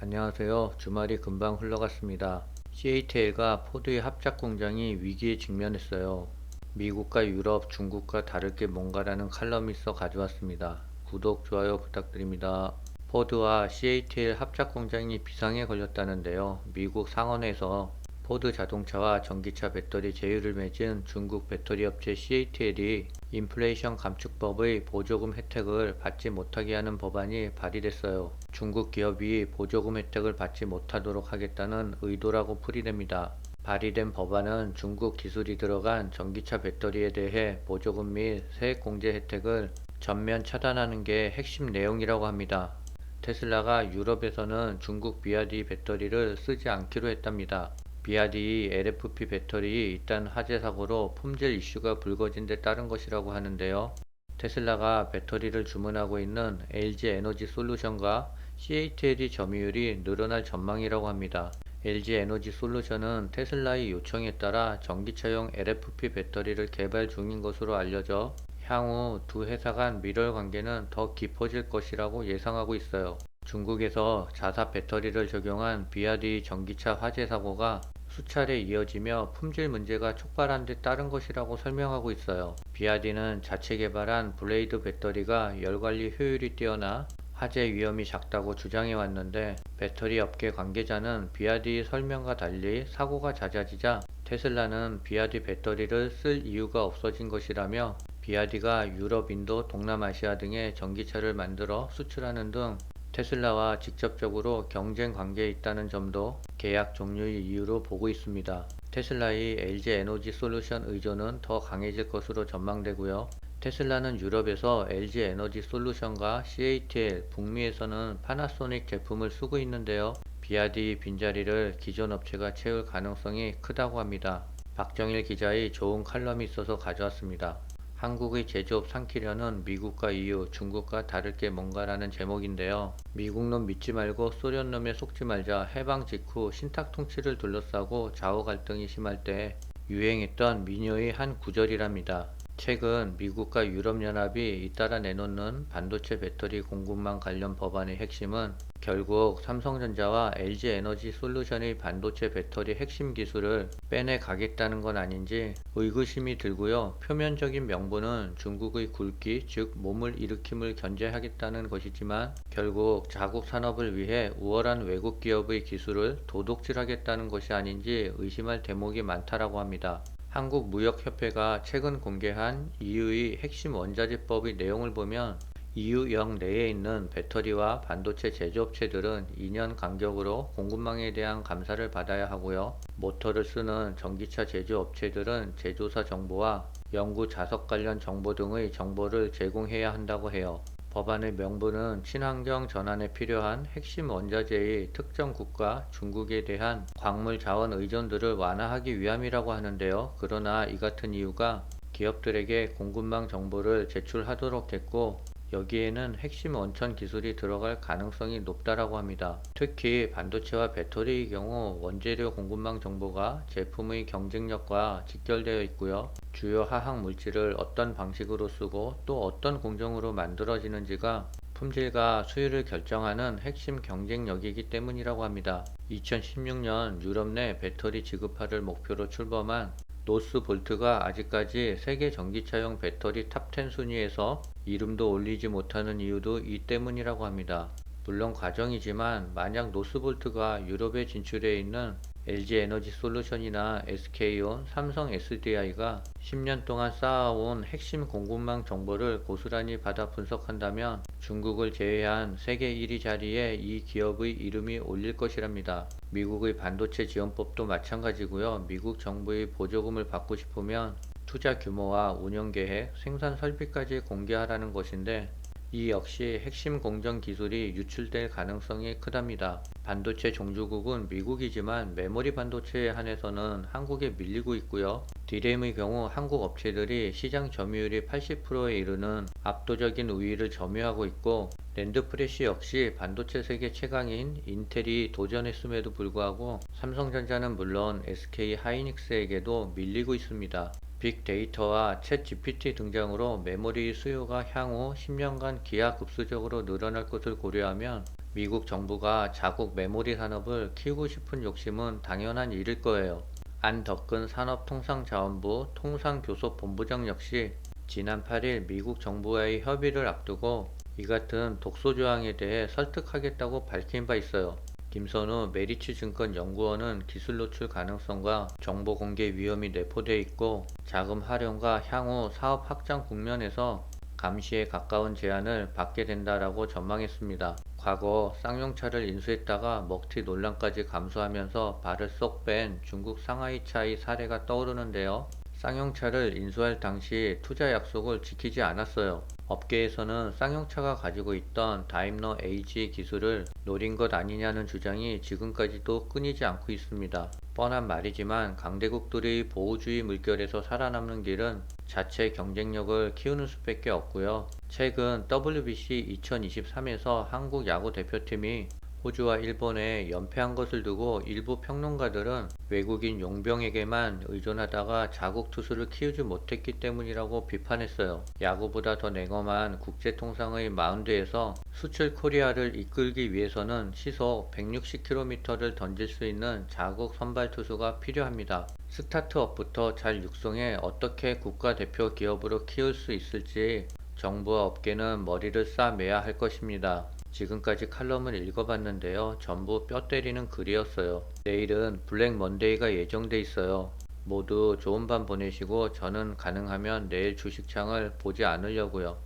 안녕하세요. 주말이 금방 흘러갔습니다. CATL과 포드의 합작 공장이 위기에 직면했어요. 미국과 유럽, 중국과 다를 게 뭔가라는 칼럼이 써 가져왔습니다. 구독, 좋아요 부탁드립니다. 포드와 CATL 합작 공장이 비상에 걸렸다는데요. 미국 상원에서 포드 자동차와 전기차 배터리 제휴를 맺은 중국 배터리 업체 CATL이 인플레이션 감축법의 보조금 혜택을 받지 못하게 하는 법안이 발의됐어요. 중국 기업이 보조금 혜택을 받지 못하도록 하겠다는 의도라고 풀이됩니다. 발의된 법안은 중국 기술이 들어간 전기차 배터리에 대해 보조금 및 세액 공제 혜택을 전면 차단하는 게 핵심 내용이라고 합니다. 테슬라가 유럽에서는 중국 비아디 배터리를 쓰지 않기로 했답니다. 비아디 LFP 배터리 잇단 화재 사고로 품질 이슈가 불거진 데 따른 것이라고 하는데요. 테슬라가 배터리를 주문하고 있는 LG 에너지 솔루션과 CATL이 점유율이 늘어날 전망이라고 합니다. LG 에너지 솔루션은 테슬라의 요청에 따라 전기차용 LFP 배터리를 개발 중인 것으로 알려져 향후 두 회사 간 밀월 관계는 더 깊어질 것이라고 예상하고 있어요. 중국에서 자사 배터리를 적용한 비아디 전기차 화재 사고가 수차례 이어지며 품질 문제가 촉발한 데 따른 것이라고 설명하고 있어요. 비아디는 자체 개발한 블레이드 배터리가 열관리 효율이 뛰어나 화재 위험이 작다고 주장해 왔는데 배터리 업계 관계자는 비아디 설명과 달리 사고가 잦아지자 테슬라는 비아디 배터리를 쓸 이유가 없어진 것이라며 비아디가 유럽, 인도, 동남아시아 등의 전기차를 만들어 수출하는 등 테슬라와 직접적으로 경쟁 관계에 있다는 점도 계약 종료의 이유로 보고 있습니다. 테슬라의 LG 에너지 솔루션 의존은 더 강해질 것으로 전망되고요. 테슬라는 유럽에서 LG 에너지 솔루션과 CATL, 북미에서는 파나소닉 제품을 쓰고 있는데요. 비아디 빈자리를 기존 업체가 채울 가능성이 크다고 합니다. 박정일 기자의 좋은 칼럼이 있어서 가져왔습니다. 한국의 제조업 삼키려는 미국과 EU, 중국과 다를 게 뭔가라는 제목인데요. 미국놈 믿지 말고 소련놈에 속지 말자 해방 직후 신탁 통치를 둘러싸고 좌우 갈등이 심할 때 유행했던 민요의 한 구절이랍니다. 최근 미국과 유럽연합이 잇따라 내놓는 반도체 배터리 공급망 관련 법안의 핵심은 결국 삼성전자와 LG에너지 솔루션의 반도체 배터리 핵심 기술을 빼내 가겠다는 건 아닌지 의구심이 들고요. 표면적인 명분은 중국의 굵기, 즉 몸을 일으킴을 견제하겠다는 것이지만 결국 자국 산업을 위해 우월한 외국 기업의 기술을 도둑질하겠다는 것이 아닌지 의심할 대목이 많다라고 합니다. 한국무역협회가 최근 공개한 EU의 핵심 원자재법의 내용을 보면 EU 영 내에 있는 배터리와 반도체 제조업체들은 2년 간격으로 공급망에 대한 감사를 받아야 하고요. 모터를 쓰는 전기차 제조업체들은 제조사 정보와 연구 자석 관련 정보 등의 정보를 제공해야 한다고 해요. 법안의 명분은 친환경 전환에 필요한 핵심 원자재의 특정 국가, 중국에 대한 광물 자원 의존도를 완화하기 위함이라고 하는데요. 그러나 이 같은 이유가 기업들에게 공급망 정보를 제출하도록 했고 여기에는 핵심 원천 기술이 들어갈 가능성이 높다라고 합니다. 특히 반도체와 배터리의 경우 원재료 공급망 정보가 제품의 경쟁력과 직결되어 있고요. 주요 화학 물질을 어떤 방식으로 쓰고 또 어떤 공정으로 만들어지는지가 품질과 수율을 결정하는 핵심 경쟁력이기 때문이라고 합니다. 2016년 유럽 내 배터리 지급화를 목표로 출범한 노스볼트가 아직까지 세계 전기차용 배터리 탑10 순위에서 이름도 올리지 못하는 이유도 이 때문이라고 합니다. 물론 과정이지만 만약 노스볼트가 유럽에 진출해 있는 LG 에너지 솔루션이나 SK온, 삼성 SDI가 10년 동안 쌓아온 핵심 공급망 정보를 고스란히 받아 분석한다면 중국을 제외한 세계 1위 자리에 이 기업의 이름이 올릴 것이랍니다. 미국의 반도체 지원법도 마찬가지고요. 미국 정부의 보조금을 받고 싶으면 투자 규모와 운영 계획, 생산 설비까지 공개하라는 것인데 이 역시 핵심 공정 기술이 유출될 가능성이 크답니다. 반도체 종주국은 미국이지만 메모리 반도체에 한해서는 한국에 밀리고 있고요. D램의 경우 한국 업체들이 시장 점유율이 80%에 이르는 압도적인 우위를 점유하고 있고 랜드프레시 역시 반도체 세계 최강인 인텔이 도전했음에도 불구하고 삼성전자는 물론 SK 하이닉스에게도 밀리고 있습니다. 빅데이터와 챗 GPT 등장으로 메모리 수요가 향후 10년간 기하급수적으로 늘어날 것을 고려하면 미국 정부가 자국 메모리 산업을 키우고 싶은 욕심은 당연한 일일 거예요. 안덕근 산업통상자원부 통상교섭본부장 역시 지난 8일 미국 정부와의 협의를 앞두고 이 같은 독소 조항에 대해 설득하겠다고 밝힌 바 있어요. 김선우 메리츠증권 연구원은 기술 노출 가능성과 정보 공개 위험이 내포되어 있고 자금 활용과 향후 사업 확장 국면에서 감시에 가까운 제안을 받게 된다라고 전망했습니다. 과거 쌍용차를 인수했다가 먹튀 논란까지 감수하면서 발을 쏙 뺀 중국 상하이차의 사례가 떠오르는데요. 쌍용차를 인수할 당시 투자 약속을 지키지 않았어요. 업계에서는 쌍용차가 가지고 있던 다임러 AG 기술을 노린 것 아니냐는 주장이 지금까지도 끊이지 않고 있습니다. 뻔한 말이지만 강대국들의 보호주의 물결에서 살아남는 길은 자체 경쟁력을 키우는 수밖에 없고요. 최근 WBC 2023에서 한국 야구 대표팀이 호주와 일본에 연패한 것을 두고 일부 평론가들은 외국인 용병에게만 의존하다가 자국 투수를 키우지 못했기 때문이라고 비판했어요. 야구보다 더 냉엄한 국제통상의 마운드에서 수출 코리아를 이끌기 위해서는 시속 160km를 던질 수 있는 자국 선발 투수가 필요합니다. 스타트업부터 잘 육성해 어떻게 국가대표 기업으로 키울 수 있을지 정부와 업계는 머리를 싸매야 할 것입니다. 지금까지 칼럼을 읽어봤는데요. 전부 뼈 때리는 글이었어요. 내일은 블랙 먼데이가 예정돼 있어요. 모두 좋은 밤 보내시고 저는 가능하면 내일 주식창을 보지 않으려고요.